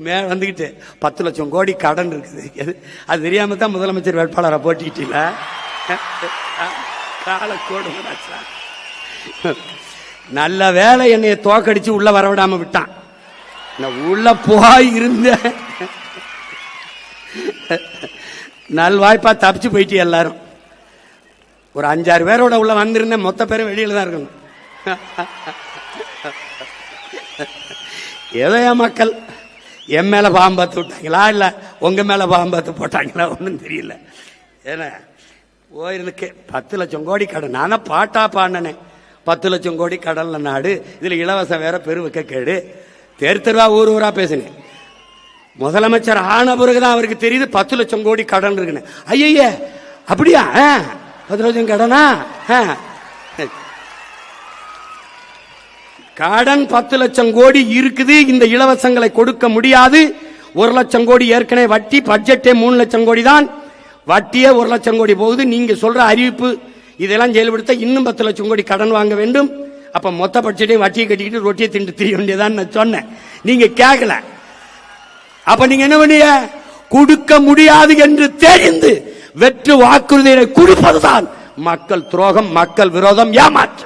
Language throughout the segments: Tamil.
மேல வந்துகிட்டு 10 லட்சம் கோடி கடன் இருக்குது. அது தெரியாம தான் முதலமைச்சர் வேட்பாளரை போட்டிக்கிட்டீங்கள. நல்ல வேலை என்னைய தோக்கடிச்சு உள்ள வரவிடாம விட்டான். உள்ள போய் இருந்த நல்வாய்ப்பா தப்பிச்சு போயிட்டு எல்லாரும். ஒரு 5-6 பேரோட உள்ள வந்திருந்தேன். மொத்த பேரும் வெளியில தான் இருக்கணும். ஏதோ மக்கள் என் மேல பாம்பத்து விட்டாங்களா இல்ல உங்க மேல பாம்பத்து போட்டாங்களா ஒன்னும் தெரியல. ஏன்னா போயிருக்கு 10 லட்சம் கோடி கடன். நானும் பாட்டா பாடினேன். 10 லட்சம் கோடி கடல்ல நாடு, இதுல இலவசம் வேற பெருவிக்க கேடு. தெருவா ஊர் ஊரா பேசினேன். முதலமைச்சர் ஆன பிறகுதான் அவருக்கு தெரியுது 10 லட்சம் கோடி கடன் இருக்குன்னு. ஐய அப்படியா 10 லட்சம் கடனா? கடன் 10 லட்சம் கோடி இருக்குது. இந்த இலவசங்களை கொடுக்க முடியாது. 1 லட்சம் கோடி ஏற்கனவே வட்டி. பட்ஜெட்டே 3 லட்சம் கோடி தான். வட்டியே 1 லட்சம் கோடி போகுது. நீங்க சொல்ற அறிவிப்பு இதெல்லாம் செயல்படுத்த இன்னும் 10 லட்சம் கோடி கடன் வாங்க வேண்டும். அப்ப மொத்த பட்ஜெட்டையும் வட்டியை கட்டிக்கிட்டு ரொட்டியை திண்டு திரிய வேண்டியதான் சொன்னேன். நீங்க கேட்கல. அப்ப நீங்க என்ன பண்ணீங்க? கொடுக்க முடியாது என்று தெரிந்து வெற்று வாக்குறுதியை கொடுப்பதுதான் மக்கள் துரோகம், மக்கள் விரோதம், ஏமாற்று.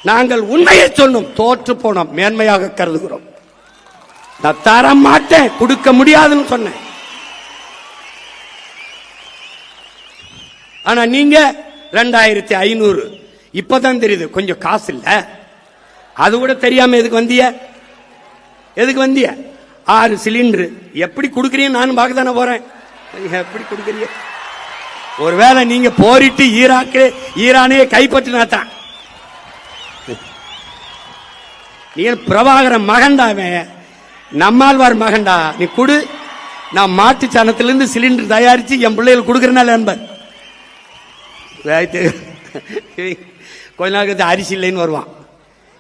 நாங்கள் உண்மையை சொன்னோம், தோற்று போனோம், மேன்மையாக கருதுகிறோம். நான் தர மாட்டேன், கொடுக்க முடியாதுன்னு சொன்னேன். ஆனா நீங்க 2500 இப்பதான் தெரியுது கொஞ்சம் காசு இல்ல. அது கூட தெரியாம எதுக்கு வந்திய? எதுக்கு வந்திய? 6 சிலிண்டர் எப்படி கொடுக்கறீங்க? நானும் பார்க்க தானே போறேன். எப்படி கொடுக்கறீங்க? ஒருவேளை நீங்க போரிட்டு ஈரானே கைப்பற்றினாத்தான். நீ பிரபாகரன் மகன்டாவே, நம்மாழ்வார் மகன்டா. நீ கொடு, நான் மாட்டு சாணத்திலிருந்து சிலிண்டர் தயாரிச்சு என் பிள்ளைகள் கொடுக்கறனால என்பர். கொஞ்ச நாளுக்கு அரிசி இல்லைன்னு வருவான்.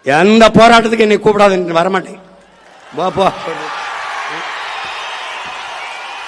எந்த போராட்டத்துக்கு என்னை கூப்பிடாது, வரமாட்டேன். போ